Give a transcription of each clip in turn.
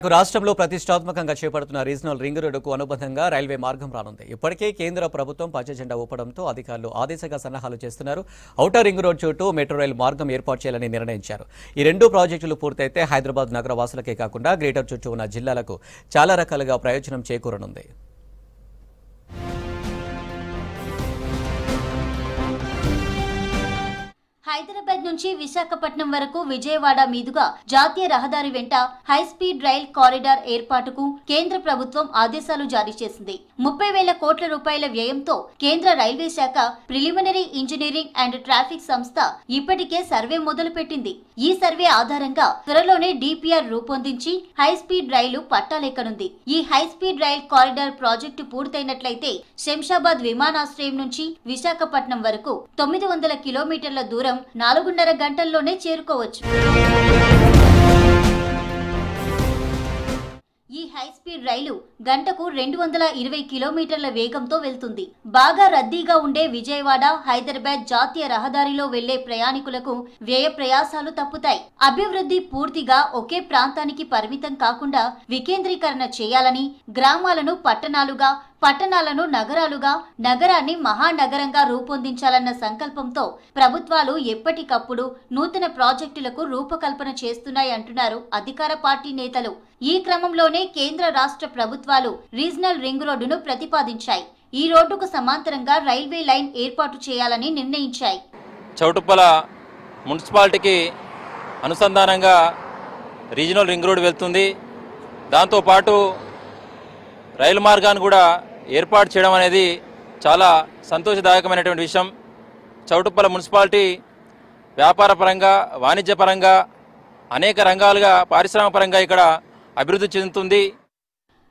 రాష్ట్రంలో ప్రతిష్టాత్మకంగా చేపడుతున్న రీజనల్ రింగ్ రోడ్డుకు అనుబంధంగా రైల్వే మార్గం రానుంది. ఇప్పటికే కేంద్ర ప్రభుత్వం పచ్చజెండా ఊపడంతో అధికారులు ఆదేశంగా సన్నాహాలు చేస్తున్నారు. ఔటర్ రింగ్ రోడ్ చుట్టూ మెట్రో రైల్ మార్గం ఏర్పాటు చేయాలని నిర్ణయించారు. ఈ రెండు ప్రాజెక్టులు పూర్తయితే హైదరాబాద్ నగర వాసులకే కాకుండా గ్రేటర్ చుట్టూ ఉన్న జిల్లాలకు చాలా రకాలుగా ప్రయోజనం చేకూరనుంది. హైదరాబాద్ నుంచి విశాఖపట్నం వరకు విజయవాడ మీదుగా జాతీయ రహదారి వెంట హై స్పీడ్ రైల్ కారిడార్ ఏర్పాటుకు కేంద్ర ప్రభుత్వం ఆదేశాలు జారీ చేసింది. 30,000 కోట్ల రూపాయల వ్యయంతో కేంద్ర రైల్వే శాఖ ప్రిలిమినరీ ఇంజనీరింగ్ అండ్ ట్రాఫిక్ సంస్థ ఇప్పటికే సర్వే మొదలుపెట్టింది. ఈ సర్వే ఆధారంగా త్వరలోనే డిపిఆర్ రూపొందించి హై స్పీడ్ రైలు పట్టాలెక్కనుంది. ఈ high speed rail corridor project పూర్తయినట్లయితే శంషాబాద్ విమానాశ్రయం నుంచి విశాఖపట్నం వరకు 900 కిలోమీటర్ల దూరం 4.5 గంటల్లోనే చేరుకోవచ్చు. ఈ హై స్పీడ్ రైలు గంటకు 220 కిలోమీటర్ల వేగంతో వెళ్తుంది. బాగా రద్దీగా ఉండే విజయవాడ హైదరాబాద్ జాతీయ రహదారిలో వెళ్లే ప్రయాణికులకు వ్యయ ప్రయాసాలు తప్పుతాయి. అభివృద్ధి పూర్తిగా ఒకే ప్రాంతానికి పరిమితం కాకుండా వికేంద్రీకరణ చేయాలని, గ్రామాలను పట్టణాలుగా, పట్టణాలను నగరాలుగా, నగరాన్ని మహానగరంగా రూపొందించాలన్న సంకల్పంతో ప్రభుత్వాలు ఎప్పటికప్పుడు నూతన ప్రాజెక్టులకు రూపకల్పన చేస్తున్నాయంటున్నారు అధికార పార్టీ నేతలు. ఈ క్రమంలోనే కేంద్ర రాష్ట్ర ప్రభుత్వాలు రీజనల్ రింగ్ రోడ్డును ప్రతిపాదించాయి. ఈ రోడ్డుకు సమాంతరంగా రైల్వే లైన్ ఏర్పాటు చేయాలని నిర్ణయించాయి. చౌటుప్పల మున్సిపాలిటీకి అనుసంధానంగా రీజనల్ రింగ్ రోడ్ వెళ్తుంది. దాంతోపాటు రైలు మార్గాన్ని కూడా ఏర్పాటు చేయడం అనేది చాలా సంతోషదాయకమైనటువంటి విషయం. చౌటుప్పల మున్సిపాలిటీ వ్యాపార పరంగా, వాణిజ్యపరంగా, అనేక రంగాలుగా, పారిశ్రామికపరంగా ఇక్కడ అభివృద్ధి చెందుతుంది.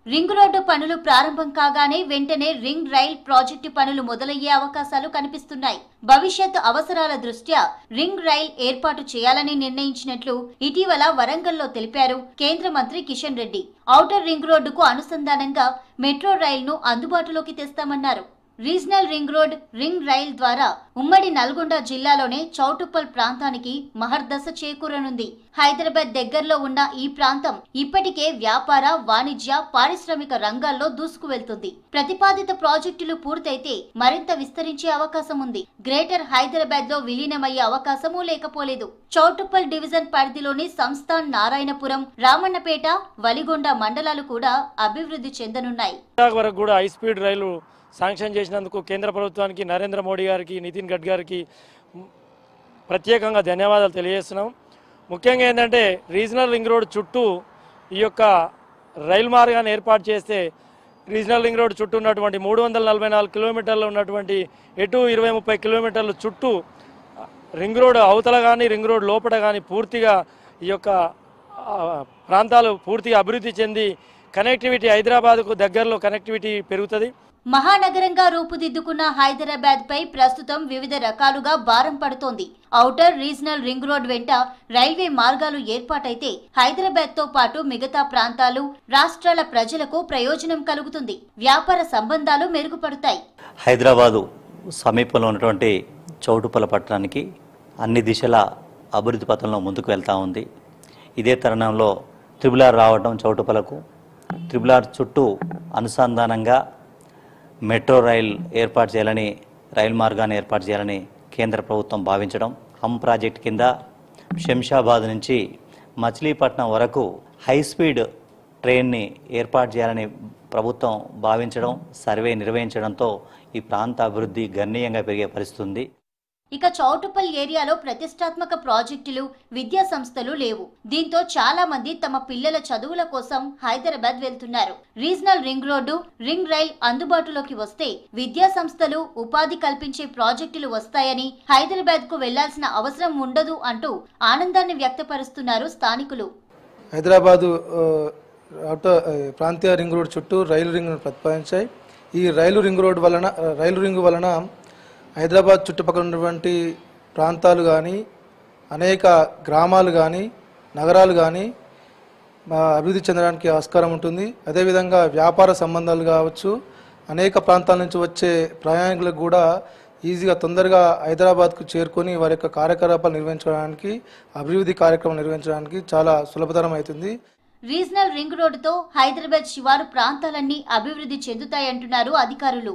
రింగ్ రోడ్డు పనులు ప్రారంభం కాగానే వెంటనే రింగ్ రైల్ ప్రాజెక్టు పనులు మొదలయ్యే అవకాశాలు కనిపిస్తున్నాయి. భవిష్యత్ అవసరాల దృష్ట్యా రింగ్ రైల్ ఏర్పాటు చేయాలని నిర్ణయించినట్లు ఇటీవల వరంగల్లో తెలిపారు కేంద్ర మంత్రి కిషన్ రెడ్డి. ఔటర్ రింగ్ రోడ్డుకు అనుసంధానంగా మెట్రో రైలును అందుబాటులోకి తెస్తామన్నారు. Regional ring road, ring rail ద్వారా ఉమ్మడి నల్గొండ జిల్లాలోనే చౌటుప్పల్ ప్రాంతానికి మహర్దశ చేకూరనుంది. హైదరాబాద్ దగ్గరలో ఉన్న ఈ ప్రాంతం ఇప్పటికే వ్యాపార, వాణిజ్య, పారిశ్రామిక రంగాల్లో దూసుకు వెళ్తుంది. ప్రతిపాదిత ప్రాజెక్టులు పూర్తయితే మరింత విస్తరించే అవకాశం ఉంది. గ్రేటర్ హైదరాబాద్ లో విలీనమయ్యే అవకాశమూ లేకపోలేదు. చౌటుప్పల్ డివిజన్ పరిధిలోని సంస్థాన్, నారాయణపురం, రామన్నపేట, వలిగొండ మండలాలు కూడా అభివృద్ధి చెందనున్నాయి. శాంక్షన్ చేసినందుకు కేంద్ర ప్రభుత్వానికి, నరేంద్ర మోడీ గారికి, నితిన్ గడ్కరీ గారికి ప్రత్యేకంగా ధన్యవాదాలు తెలియజేస్తున్నాం. ముఖ్యంగా ఏంటంటే రీజనల్ రింగ్ రోడ్ చుట్టూ ఈ యొక్క రైలు మార్గాన్ని ఏర్పాటు చేస్తే రీజనల్ రింగ్ రోడ్ చుట్టూ ఉన్నటువంటి 344 కిలోమీటర్లు ఉన్నటువంటి ఎటు 20-30 కిలోమీటర్ల చుట్టూ రింగ్ రోడ్ అవతల కానీ, రింగ్ రోడ్ లోపల కానీ పూర్తిగా ఈ యొక్క ప్రాంతాలు పూర్తిగా అభివృద్ధి చెంది కనెక్టివిటీ, హైదరాబాద్కు దగ్గరలో కనెక్టివిటీ పెరుగుతుంది. మహానగరంగా రూపుదిద్దుకున్న హైదరాబాద్ పై ప్రస్తుతం వివిధ రకాలుగా భారం పడుతోంది. ఔటర్ రీజనల్ రింగ్ రోడ్ వెంట రైల్వే మార్గాలు ఏర్పాటైతే హైదరాబాద్ తో పాటు మిగతా ప్రాంతాలు, రాష్ట్రాల ప్రజలకు ప్రయోజనం కలుగుతుంది. వ్యాపార సంబంధాలు మెరుగుపడతాయి. హైదరాబాదు సమీపంలో ఉన్నటువంటి చౌటుప్పల పట్టణానికి అన్ని దిశల అభివృద్ధి పథంలో ముందుకు వెళ్తూ ఉంది. ఇదే తరుణంలో త్రిబుల్-ఆర్ రావడం, చౌటుప్పలకు త్రిబుల్-ఆర్ చుట్టూ అనుసంధానంగా మెట్రో రైల్ ఏర్పాటు చేయాలని, రైలు మార్గాన్ని ఏర్పాటు చేయాలని కేంద్ర ప్రభుత్వం భావించడం, హమ్ ప్రాజెక్ట్ కింద శంషాబాద్ నుంచి మచిలీపట్నం వరకు హై స్పీడ్ ట్రైన్ని ఏర్పాటు చేయాలని ప్రభుత్వం భావించడం, సర్వే నిర్వహించడంతో ఈ ప్రాంత అభివృద్ధి గణనీయంగా పెరిగే పరిస్థితి ఉంది. ఇక చౌటుప్పల్ ఏరియాలో ప్రతిష్టాత్మక ప్రాజెక్టులు, విద్యా సంస్థలు లేవు. దీంతో చాలా మంది తమ పిల్లల చదువుల కోసం హైదరాబాద్ వెళ్తున్నారు. Regional ring road, ring rail అందుబాటులోకి వస్తే విద్యా సంస్థలు, ఉపాధి కల్పించే ప్రాజెక్టులు వస్తాయని, హైదరాబాద్ కు వెళ్లాల్సిన అవసరం ఉండదు అంటూ ఆనందాన్ని వ్యక్తపరుస్తున్నారు స్థానికులు. హైదరాబాదు ప్రాంతీయ రింగ్ రోడ్ చుట్టూ రైలు రింగ్ ప్రతిపాదించాయి. ఈ రైలు రింగ్ వలన హైదరాబాద్ చుట్టుపక్కల ఉన్నటువంటి ప్రాంతాలు కానీ, అనేక గ్రామాలు కానీ, నగరాలు కానీ అభివృద్ధి చెందడానికి ఆస్కారం ఉంటుంది. అదేవిధంగా వ్యాపార సంబంధాలు కావచ్చు, అనేక ప్రాంతాల నుంచి వచ్చే ప్రయాణికులకు కూడా ఈజీగా తొందరగా హైదరాబాద్కు చేరుకొని వారి యొక్క కార్యకలాపాలు నిర్వహించడానికి, అభివృద్ధి కార్యక్రమాలు నిర్వహించడానికి చాలా సులభతరం అవుతుంది. రీజనల్ రింగ్ రోడ్డుతో హైదరాబాద్ శివారు ప్రాంతాలన్నీ అభివృద్ధి చెందుతాయంటున్నారు అధికారులు.